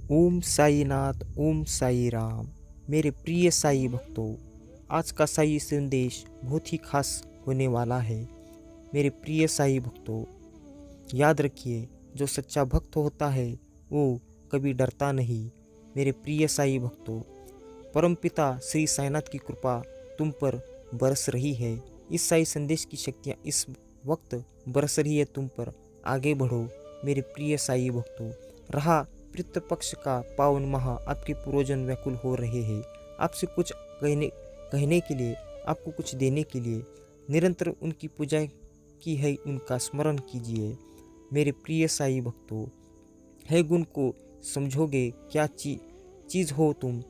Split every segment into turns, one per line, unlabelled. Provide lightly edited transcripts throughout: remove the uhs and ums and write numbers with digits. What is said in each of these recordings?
ओम साईनाथ, ओम साई राम। मेरे प्रिय साई भक्तों, आज का साई संदेश बहुत ही खास होने वाला है। मेरे प्रिय साई भक्तों, याद रखिए, जो सच्चा भक्त होता है वो कभी डरता नहीं। मेरे प्रिय साई भक्तों, परमपिता श्री साईनाथ की कृपा तुम पर बरस रही है। इस साई संदेश की शक्तियाँ इस वक्त बरस रही है तुम पर। आगे बढ़ो मेरे प्रिय साई भक्तों। रहा पितृपक्ष का पावन माह, आपके पूर्वजन व्याकुल हो रहे हैं आपसे कुछ कहने कहने के लिए, आपको कुछ देने के लिए। निरंतर उनकी पूजा की है, उनका स्मरण कीजिए। मेरे प्रिय साई भक्तों, है गुण को समझोगे क्या चीज़ हो तुम,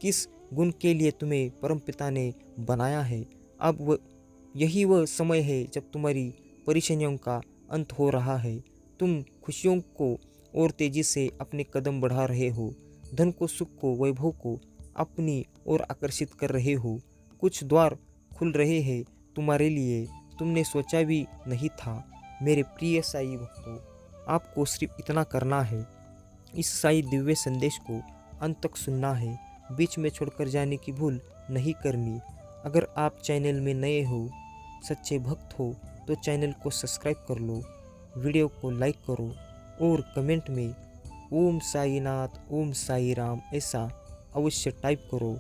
किस गुण के लिए तुम्हें परमपिता ने बनाया है। अब यही वह समय है जब तुम्हारी परेशानियों का अंत हो रहा है। तुम खुशियों को और तेजी से अपने कदम बढ़ा रहे हो। धन को, सुख को, वैभव को अपनी ओर आकर्षित कर रहे हो। कुछ द्वार खुल रहे हैं तुम्हारे लिए, तुमने सोचा भी नहीं था। मेरे प्रिय साई भक्तों, आपको सिर्फ इतना करना है, इस साई दिव्य संदेश को अंत तक सुनना है। बीच में छोड़कर जाने की भूल नहीं करनी। अगर आप चैनल में नए हो, सच्चे भक्त हो, तो चैनल को सब्सक्राइब कर लो, वीडियो को लाइक करो और कमेंट में ओम साईनाथ, ओम साई राम ऐसा अवश्य टाइप करो।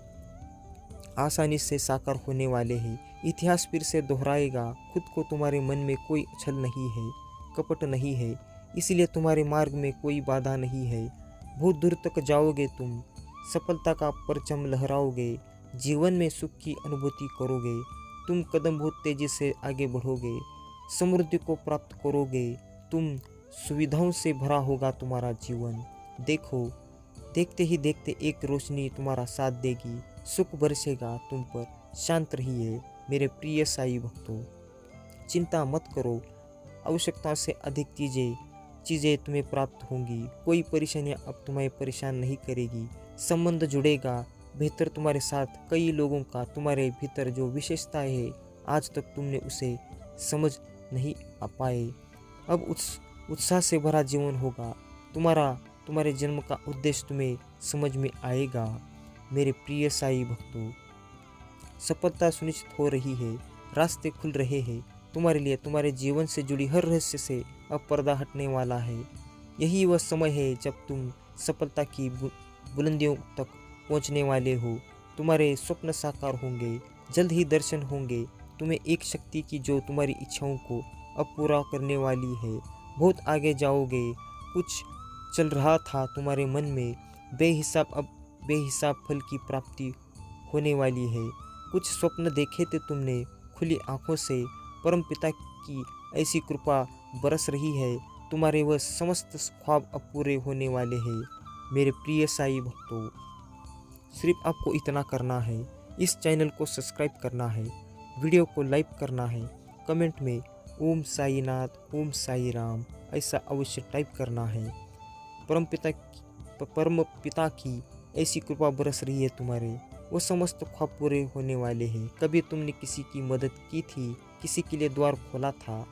आसानी से साकार होने वाले हैं। इतिहास फिर से दोहराएगा खुद को। तुम्हारे मन में कोई उछल नहीं है, कपट नहीं है, इसलिए तुम्हारे मार्ग में कोई बाधा नहीं है। बहुत दूर तक जाओगे तुम, सफलता का परचम लहराओगे, जीवन में सुख की अनुभूति करोगे। तुम कदम बहुत तेजी से आगे बढ़ोगे, समृद्धि को प्राप्त करोगे। तुम सुविधाओं से भरा होगा तुम्हारा जीवन। देखो, देखते ही देखते एक रोशनी तुम्हारा साथ देगी, सुख बरसेगा तुम पर। शांत रहिए मेरे प्रिय साई भक्तों, चिंता मत करो। आवश्यकता से अधिक चीज़ें तुम्हें प्राप्त होंगी। कोई परेशानियाँ अब तुम्हें परेशान नहीं करेगी। संबंध जुड़ेगा बेहतर तुम्हारे साथ। कई लोगों का तुम्हारे भीतर जो विशेषता है, आज तक तुमने उसे समझ नहीं आ पाए। अब उत्साह से भरा जीवन होगा तुम्हारे जन्म का उद्देश्य तुम्हें समझ में आएगा। मेरे प्रिय साई भक्तों, सफलता सुनिश्चित हो रही है, रास्ते खुल रहे हैं तुम्हारे लिए। तुम्हारे जीवन से जुड़ी हर रहस्य से अब पर्दा हटने वाला है। यही वह समय है जब तुम सफलता की बुलंदियों तक पहुंचने वाले हो। तुम्हारे स्वप्न साकार होंगे, जल्द ही दर्शन होंगे तुम्हें एक शक्ति की जो तुम्हारी इच्छाओं को अब पूरा करने वाली है। बहुत आगे जाओगे। कुछ चल रहा था तुम्हारे मन में बेहिसाब, अब बेहिसाब फल की प्राप्ति होने वाली है। कुछ स्वप्न देखे थे तुमने खुली आंखों से, परमपिता की ऐसी कृपा बरस रही है। तुम्हारे वह समस्त ख्वाब अब पूरे होने वाले हैं। मेरे प्रिय साई भक्तों, सिर्फ आपको इतना करना है, इस चैनल को सब्सक्राइब करना है, वीडियो को लाइक करना है, कमेंट में ओम साईनाथ, ओम साई राम ऐसा अवश्य टाइप करना है। परम पिता की ऐसी कृपा बरस रही है तुम्हारे, वो समस्त ख्वाब पूरे होने वाले हैं। कभी तुमने किसी की मदद की थी, किसी के लिए द्वार खोला था,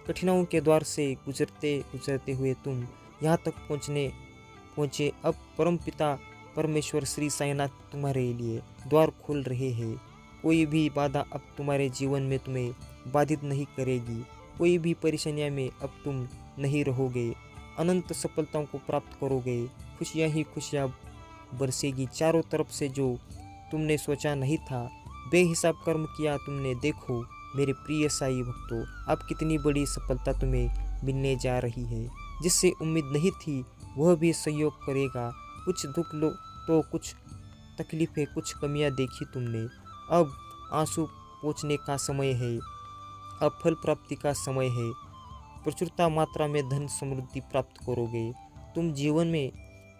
कठिनाइयों के द्वार से गुजरते गुजरते हुए तुम यहाँ तक पहुँचे। अब परम पिता परमेश्वर श्री साईनाथ तुम्हारे लिए द्वार खोल रहे हैं। कोई भी बाधा अब तुम्हारे जीवन में तुम्हें बाधित नहीं करेगी। कोई भी परेशानियाँ में अब तुम नहीं रहोगे। अनंत सफलताओं को प्राप्त करोगे। खुशियाँ ही खुशियाँ बरसेगी चारों तरफ से, जो तुमने सोचा नहीं था। बेहिसाब कर्म किया तुमने। देखो मेरे प्रिय साई भक्तों, अब कितनी बड़ी सफलता तुम्हें मिलने जा रही है। जिससे उम्मीद नहीं थी वह भी सहयोग करेगा। कुछ दुख लो तो कुछ तकलीफें, कुछ कमियां देखी तुमने। अब आंसू पोंछने का समय है, अब फल प्राप्ति का समय है। प्रचुरता मात्रा में धन समृद्धि प्राप्त करोगे। तुम जीवन में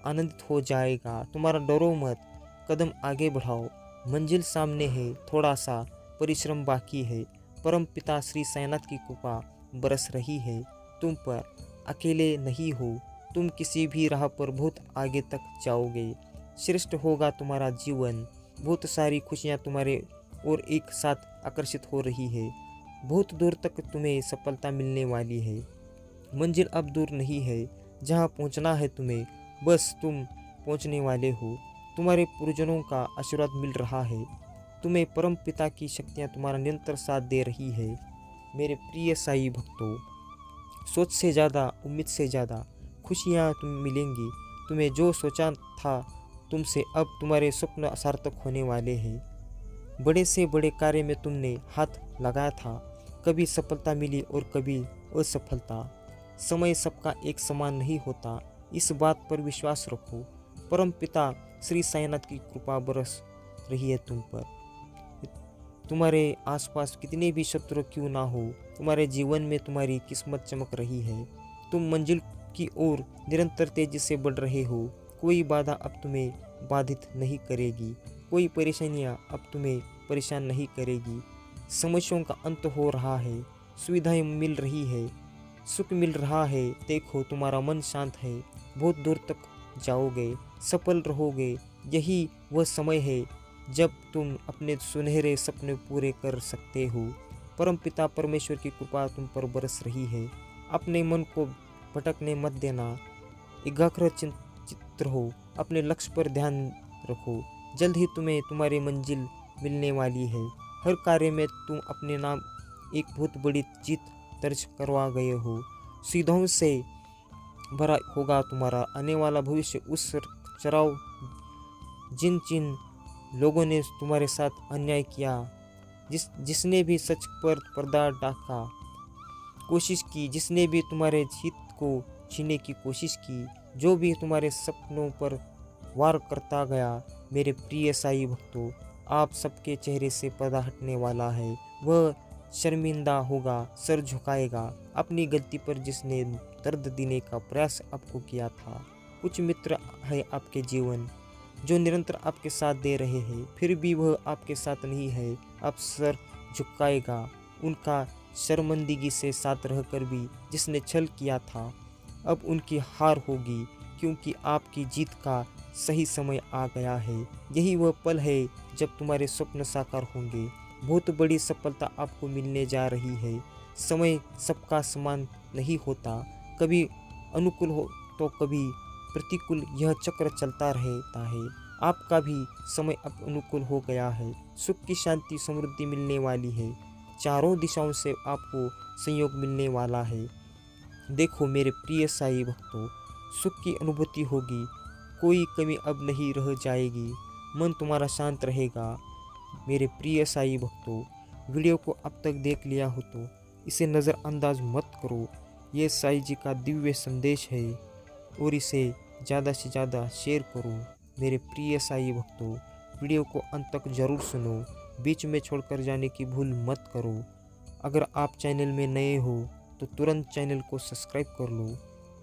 आनंदित हो जाएगा। तुम्हारा डरो मत, कदम आगे बढ़ाओ। मंजिल सामने है, थोड़ा सा परिश्रम बाकी है। परम पिता श्री साईनाथ की कृपा बरस रही है तुम पर। अकेले नहीं हो तुम, किसी भी राह पर बहुत आगे तक जाओगे। श्रेष्ठ होगा तुम्हारा जीवन। बहुत सारी खुशियाँ तुम्हारे और एक साथ आकर्षित हो रही है। बहुत दूर तक तुम्हें सफलता मिलने वाली है। मंजिल अब दूर नहीं है, जहाँ पहुँचना है तुम्हें, बस तुम पहुंचने वाले हो। तुम्हारे पूर्वजों का आशीर्वाद मिल रहा है। तुम्हें परम पिता की शक्तियाँ तुम्हारा निरंतर साथ दे रही है। मेरे प्रिय साई भक्तों, सोच से ज़्यादा, उम्मीद से ज़्यादा खुशियाँ तुम्हें मिलेंगी। तुम्हें जो सोचा था तुमसे, अब तुम्हारे स्वप्न सार्थक होने वाले हैं। बड़े से बड़े कार्य में तुमने हाथ लगाया था, कभी सफलता मिली और कभी असफलता। समय सबका एक समान नहीं होता, इस बात पर विश्वास रखो। परम पिता श्री साईनाथ की कृपा बरस रही है तुम पर। तुम्हारे आसपास कितने भी शत्रु क्यों ना हो, तुम्हारे जीवन में तुम्हारी किस्मत चमक रही है। तुम मंजिल की ओर निरंतर तेजी से बढ़ रहे हो। कोई बाधा अब तुम्हें बाधित नहीं करेगी, कोई परेशानियां अब तुम्हें परेशान नहीं करेगी। समस्याओं का अंत हो रहा है, सुविधाएं मिल रही है, सुख मिल रहा है। देखो तुम्हारा मन शांत है, बहुत दूर तक जाओगे, सफल रहोगे। यही वह समय है जब तुम अपने सुनहरे सपने पूरे कर सकते हो। परमपिता परमेश्वर की कृपा तुम पर बरस रही है। अपने मन को भटकने मत देना, एकाग्र चित्त रहो, अपने लक्ष्य पर ध्यान रखो। जल्द ही तुम्हें तुम्हारी मंजिल मिलने वाली है। हर कार्य में तुम अपने नाम एक बहुत बड़ी जीत दर्ज करवा गए हो। सीधों से भरा होगा तुम्हारा आने वाला भविष्य। उस चराव जिन लोगों ने तुम्हारे साथ अन्याय किया, जिसने भी सच पर पर्दा ढाका कोशिश की, जिसने भी तुम्हारे हित को छीनने की कोशिश की, जो भी तुम्हारे सपनों पर वार करता गया, मेरे प्रिय साई भक्तों, आप सबके चेहरे से पर्दा हटने वाला है। वह शर्मिंदा होगा, सर झुकाएगा अपनी गलती पर जिसने दर्द देने का प्रयास आपको किया था। कुछ मित्र है आपके जीवन जो निरंतर आपके साथ दे रहे हैं, फिर भी वह आपके साथ नहीं है। आप सर झुकाएगा उनका शर्मिंदगी से साथ रहकर भी जिसने छल किया था। अब उनकी हार होगी, क्योंकि आपकी जीत का सही समय आ गया है। यही वह पल है जब तुम्हारे स्वप्न साकार होंगे। बहुत बड़ी सफलता आपको मिलने जा रही है। समय सबका समान नहीं होता, कभी अनुकूल हो तो कभी प्रतिकूल, यह चक्र चलता रहता है। आपका भी समय अब अनुकूल हो गया है। सुख की शांति समृद्धि मिलने वाली है। चारों दिशाओं से आपको संयोग मिलने वाला है। देखो मेरे प्रिय साई भक्तों, सुख की अनुभूति होगी, कोई कमी अब नहीं रह जाएगी, मन तुम्हारा शांत रहेगा। मेरे प्रिय साई भक्तों, वीडियो को अब तक देख लिया हो तो इसे नज़रअंदाज मत करो। ये साई जी का दिव्य संदेश है और इसे ज़्यादा से ज़्यादा शेयर करो। मेरे प्रिय साई भक्तों, वीडियो को अंत तक ज़रूर सुनो, बीच में छोड़कर जाने की भूल मत करो। अगर आप चैनल में नए हो तो तुरंत चैनल को सब्सक्राइब कर लो,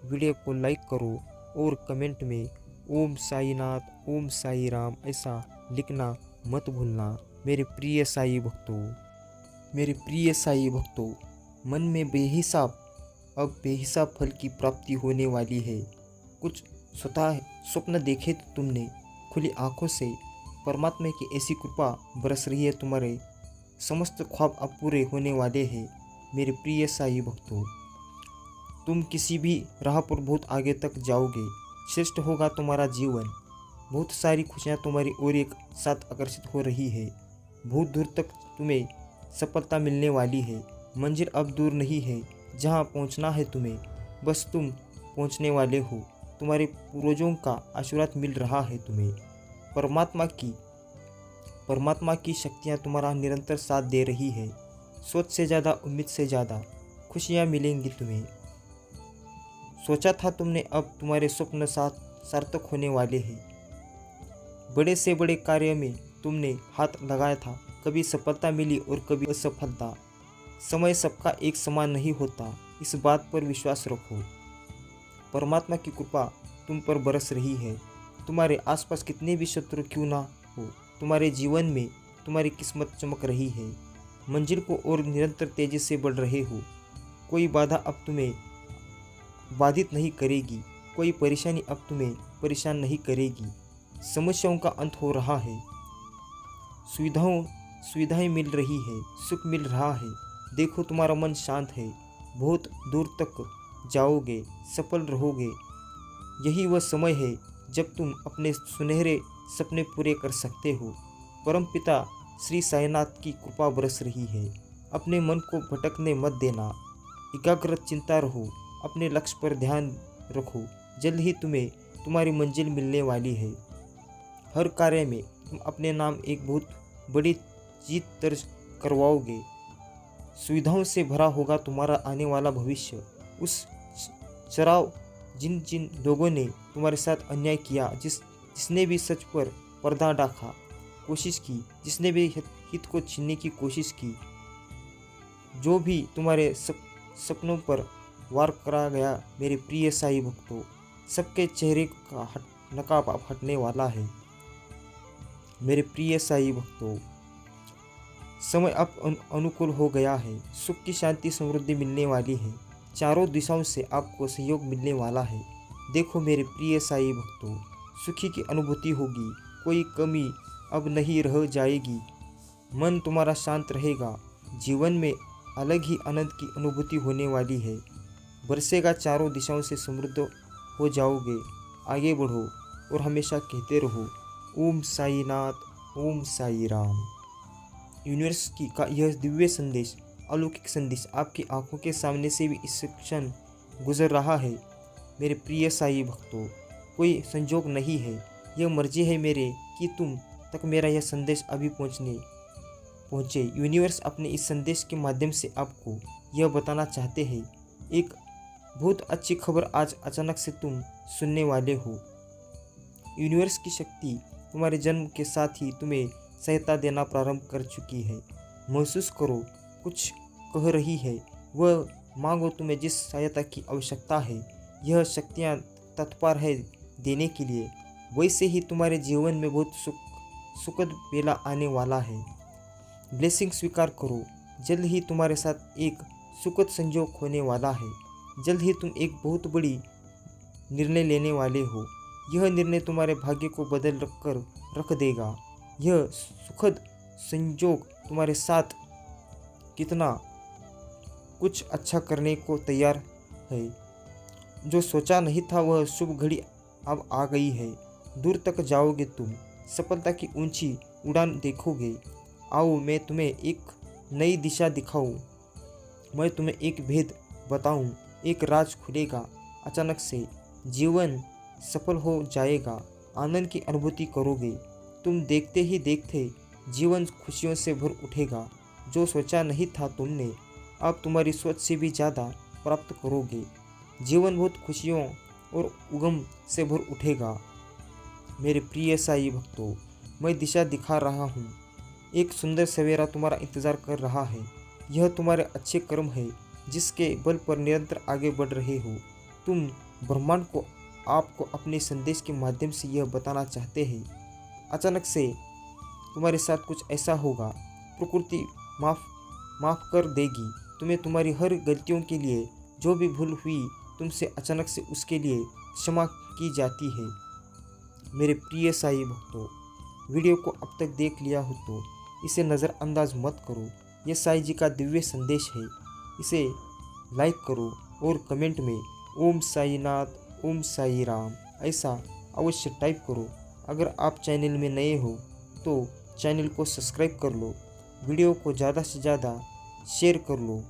वीडियो को लाइक करो और कमेंट में ओम साईनाथ, ओम साई राम ऐसा लिखना मत भूलना। मेरे प्रिय साई भक्तों, मेरे प्रिय साई भक्तों, मन में अब बेहिसाब फल की प्राप्ति होने वाली है। कुछ स्वतः स्वप्न देखे तो तुमने खुली आंखों से, परमात्मा की ऐसी कृपा बरस रही है। तुम्हारे समस्त ख्वाब अब पूरे होने वाले हैं। मेरे प्रिय साई भक्तों, तुम किसी भी राह पर बहुत आगे तक जाओगे, श्रेष्ठ होगा तुम्हारा जीवन। बहुत सारी खुशियाँ तुम्हारी ओर एक साथ आकर्षित हो रही है। बहुत दूर तक तुम्हें सफलता मिलने वाली है। मंजिल अब दूर नहीं है, जहाँ पहुँचना है तुम्हें, बस तुम पहुँचने वाले हो। तुम्हारे पूर्वजों का आशीर्वाद मिल रहा है तुम्हें। परमात्मा की शक्तियाँ तुम्हारा निरंतर साथ दे रही है। सोच से ज़्यादा, उम्मीद से ज़्यादा खुशियाँ मिलेंगी तुम्हें। सोचा था तुमने, अब तुम्हारे स्वप्न सार्थक होने वाले हैं। बड़े से बड़े कार्य में तुमने हाथ लगाया था, कभी सफलता मिली और कभी असफलता। समय सबका एक समान नहीं होता, इस बात पर विश्वास रखो। परमात्मा की कृपा तुम पर बरस रही है। तुम्हारे आसपास कितने भी शत्रु क्यों ना हो, तुम्हारे जीवन में तुम्हारी किस्मत चमक रही है। मंजिल को और निरंतर तेजी से बढ़ रहे हो। कोई बाधा अब तुम्हें बाधित नहीं करेगी, कोई परेशानी अब तुम्हें परेशान नहीं करेगी। समस्याओं का अंत हो रहा है, सुविधाएं मिल रही है, सुख मिल रहा है। देखो तुम्हारा मन शांत है, बहुत दूर तक जाओगे, सफल रहोगे। यही वह समय है जब तुम अपने सुनहरे सपने पूरे कर सकते हो। परमपिता श्री साईनाथ की कृपा बरस रही है। अपने मन को भटकने मत देना, एकाग्र चिंता रहो, अपने लक्ष्य पर ध्यान रखो। जल्द ही तुम्हें तुम्हारी मंजिल मिलने वाली है। हर कार्य में तुम अपने नाम एक बहुत बड़ी जीत दर्ज करवाओगे। सुविधाओं से भरा होगा तुम्हारा आने वाला भविष्य। उस चराव जिन जिन लोगों ने तुम्हारे साथ अन्याय किया, जिसने भी सच पर पर्दा डाका कोशिश की, जिसने भी हित को छीनने की कोशिश की, जो भी तुम्हारे सपनों पर वार करा गया, मेरे प्रिय साई भक्तों, सबके चेहरे का नकाब अब हटने वाला है। मेरे प्रिय साई भक्तों, समय अब अनुकूल हो गया है। सुख की शांति समृद्धि मिलने वाली है। चारों दिशाओं से आपको सहयोग मिलने वाला है। देखो मेरे प्रिय साई भक्तों, सुखी की अनुभूति होगी, कोई कमी अब नहीं रह जाएगी। मन तुम्हारा शांत रहेगा। जीवन में अलग ही आनंद की अनुभूति होने वाली है। बरसेगा, चारों दिशाओं से समृद्ध हो जाओगे। आगे बढ़ो और हमेशा कहते रहो ओम साईनाथ, ओम साई राम। यूनिवर्स की का यह दिव्य संदेश, अलौकिक संदेश आपकी आंखों के सामने से भी इस क्षण गुजर रहा है। मेरे प्रिय साई भक्तों, कोई संजोग नहीं है, यह मर्जी है मेरे कि तुम तक मेरा यह संदेश अभी पहुँचे। यूनिवर्स अपने इस संदेश के माध्यम से आपको यह बताना चाहते हैं, एक बहुत अच्छी खबर आज अचानक से तुम सुनने वाले हो। यूनिवर्स की शक्ति तुम्हारे जन्म के साथ ही तुम्हें सहायता देना प्रारंभ कर चुकी है। महसूस करो, कुछ कह रही है, वह मांगो, तुम्हें जिस सहायता की आवश्यकता है यह शक्तियाँ तत्पर है देने के लिए। वैसे ही तुम्हारे जीवन में बहुत सुखद बेला आने वाला है। ब्लेसिंग स्वीकार करो, जल्द ही तुम्हारे साथ एक सुखद संयोग होने वाला है। जल्द ही तुम एक बहुत बड़ी निर्णय लेने वाले हो। यह निर्णय तुम्हारे भाग्य को बदल कर रख देगा। यह सुखद संयोग तुम्हारे साथ कितना कुछ अच्छा करने को तैयार है। जो सोचा नहीं था वह शुभ घड़ी अब आ गई है। दूर तक जाओगे तुम, सफलता की ऊंची उड़ान देखोगे। आओ मैं तुम्हें एक नई दिशा दिखाऊं, मैं तुम्हें एक भेद बताऊं, एक राज खुलेगा। अचानक से जीवन सफल हो जाएगा, आनंद की अनुभूति करोगे। तुम देखते ही देखते जीवन खुशियों से भर उठेगा। जो सोचा नहीं था तुमने, अब तुम्हारी सोच से भी ज़्यादा प्राप्त करोगे। जीवन बहुत खुशियों और उगम से भर उठेगा। मेरे प्रिय साई भक्तों, मैं दिशा दिखा रहा हूँ। एक सुंदर सवेरा तुम्हारा इंतज़ार कर रहा है। यह तुम्हारे अच्छे कर्म है जिसके बल पर निरंतर आगे बढ़ रहे हो। तुम ब्रह्मांड को आपको अपने संदेश के माध्यम से यह बताना चाहते हैं। अचानक से तुम्हारे साथ कुछ ऐसा होगा, प्रकृति माफ़ कर देगी तुम्हें। तुम्हारी हर गलतियों के लिए, जो भी भूल हुई तुमसे, अचानक से उसके लिए क्षमा की जाती है। मेरे प्रिय साई भक्तों, वीडियो को अब तक देख लिया हो तो इसे नज़रअंदाज मत करो। यह साई जी का दिव्य संदेश है। इसे लाइक करो और कमेंट में ओम साईनाथ, ओम साई राम ऐसा अवश्य टाइप करो। अगर आप चैनल में नए हो तो चैनल को सब्सक्राइब कर लो। वीडियो को ज़्यादा से ज़्यादा शेयर कर लो।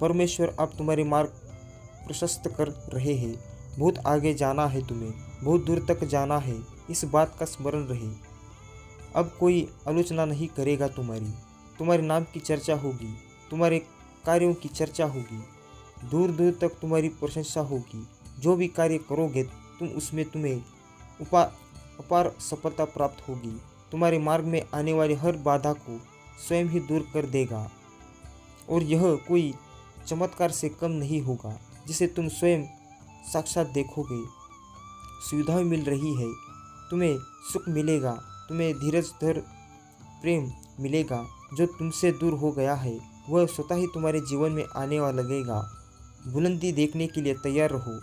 परमेश्वर आप तुम्हारे मार्ग प्रशस्त कर रहे हैं। बहुत आगे जाना है तुम्हें, बहुत दूर तक जाना है, इस बात का स्मरण रहे। अब कोई आलोचना नहीं करेगा तुम्हारे नाम की चर्चा होगी, तुम्हारे कार्यों की चर्चा होगी, दूर दूर तक तुम्हारी प्रशंसा होगी। जो भी कार्य करोगे तुम उसमें तुम्हें अपार सफलता प्राप्त होगी। तुम्हारे मार्ग में आने वाली हर बाधा को स्वयं ही दूर कर देगा और यह कोई चमत्कार से कम नहीं होगा जिसे तुम स्वयं साक्षात देखोगे। सुविधाएं मिल रही है, तुम्हें सुख मिलेगा, तुम्हें धीरज धर प्रेम मिलेगा। जो तुमसे दूर हो गया है वह स्वतः ही तुम्हारे जीवन में आने वाला लगेगा। बुलंदी देखने के लिए तैयार रहो।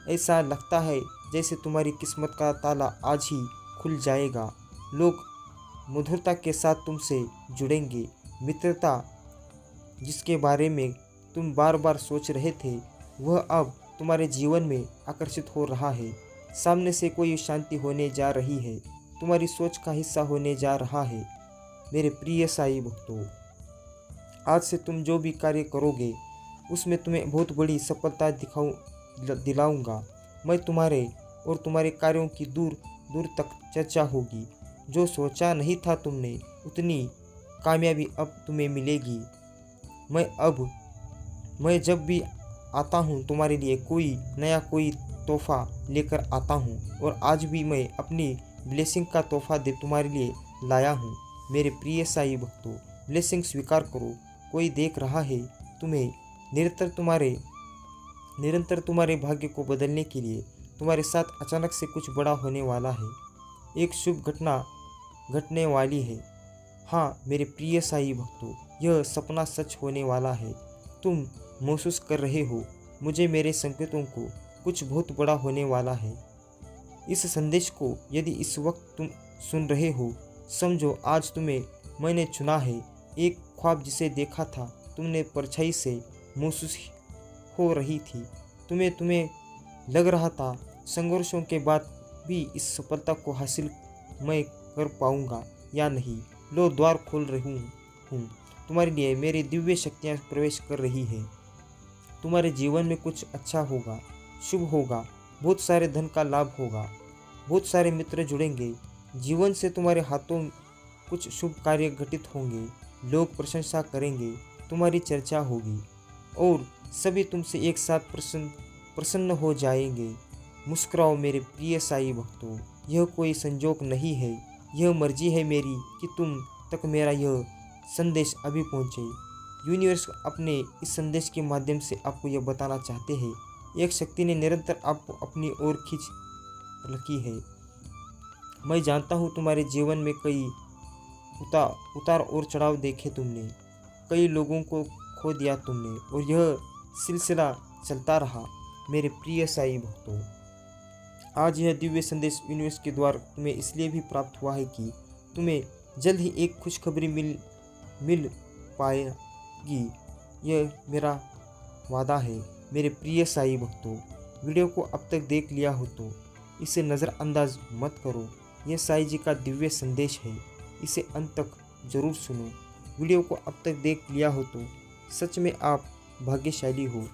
ऐसा लगता है जैसे तुम्हारी किस्मत का ताला आज ही खुल जाएगा। लोग मधुरता के साथ तुमसे जुड़ेंगे। मित्रता जिसके बारे में तुम बार बार सोच रहे थे वह अब तुम्हारे जीवन में आकर्षित हो रहा है। सामने से कोई शांति होने जा रही है, तुम्हारी सोच का हिस्सा होने जा रहा है। मेरे प्रिय साईं भक्तों, आज से तुम जो भी कार्य करोगे उसमें तुम्हें बहुत बड़ी सफलता दिलाऊंगा। मैं तुम्हारे और तुम्हारे कार्यों की दूर दूर तक चर्चा होगी। जो सोचा नहीं था तुमने, उतनी कामयाबी अब तुम्हें मिलेगी। मैं जब भी आता हूँ तुम्हारे लिए कोई तोहफा लेकर आता हूँ, और आज भी मैं अपनी ब्लेसिंग का तोहफा तुम्हारे लिए लाया हूँ। मेरे प्रिय साईं भक्तों, ब्लेसिंग स्वीकार करो। कोई देख रहा है तुम्हें। निरंतर तुम्हारे भाग्य को बदलने के लिए तुम्हारे साथ अचानक से कुछ बड़ा होने वाला है। एक शुभ घटना घटने वाली है। हाँ मेरे प्रिय साईं भक्तों, यह सपना सच होने वाला है। तुम महसूस कर रहे हो मुझे मेरे संकेतों को, कुछ बहुत बड़ा होने वाला है। इस संदेश को यदि इस वक्त तुम सुन रहे हो, समझो आज तुम्हें मैंने चुना है। एक ख्वाब जिसे देखा था तुमने परछाई से महसूस हो रही थी। तुम्हें लग रहा था संघर्षों के बाद भी इस सफलता को हासिल मैं कर पाऊंगा या नहीं। लो द्वार खोल रही हूँ तुम्हारे लिए। मेरी दिव्य शक्तियाँ प्रवेश कर रही है। तुम्हारे जीवन में कुछ अच्छा होगा, शुभ होगा। बहुत सारे धन का लाभ होगा। बहुत सारे मित्र जुड़ेंगे। जीवन से तुम्हारे हाथों कुछ शुभ कार्य घटित होंगे। लोग प्रशंसा करेंगे, तुम्हारी चर्चा होगी और सभी तुमसे एक साथ प्रसन्न हो जाएंगे। मुस्कुराओ मेरे प्रिय साईं भक्तों, यह कोई संजोग नहीं है, यह मर्जी है मेरी कि तुम तक मेरा यह संदेश अभी पहुँचे। यूनिवर्स अपने इस संदेश के माध्यम से आपको यह बताना चाहते हैं, एक शक्ति ने निरंतर आपको अपनी ओर खींच रखी है। मैं जानता हूँ तुम्हारे जीवन में कई उतार और चढ़ाव देखे तुमने, कई लोगों को खो दिया तुमने, और यह सिलसिला चलता रहा। मेरे प्रिय साईं भक्तों, आज यह दिव्य संदेश यूनिवर्स के द्वारा तुम्हें इसलिए भी प्राप्त हुआ है कि तुम्हें जल्द ही एक खुशखबरी मिल पाएगी। यह मेरा वादा है। मेरे प्रिय साईं भक्तों, वीडियो को अब तक देख लिया हो तो इसे नज़रअंदाज मत करो। यह साईं जी का दिव्य संदेश है, इसे अंत तक जरूर सुनो। वीडियो को अब तक देख लिया हो तो सच में आप भाग्यशाली हो।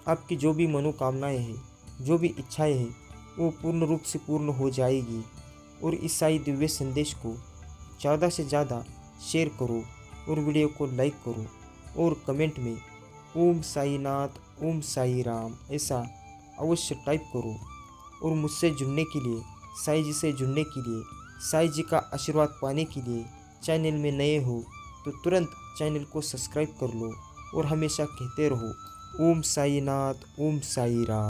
आपकी जो भी मनोकामनाएं हैं, जो भी इच्छाएं हैं, वो पूर्ण रूप से पूर्ण हो जाएगी। और इस साईं दिव्य संदेश को ज़्यादा से ज़्यादा शेयर करो और वीडियो को लाइक करो और कमेंट में ओम साईनाथ, ओम साई राम ऐसा अवश्य टाइप करो। और मुझसे जुड़ने के लिए, साईं जी से जुड़ने के लिए, साईं जी का आशीर्वाद पाने के लिए चैनल में नए हो तो तुरंत चैनल को सब्सक्राइब कर लो और हमेशा कहते रहो ओम साईनाथ, ओम साई राम।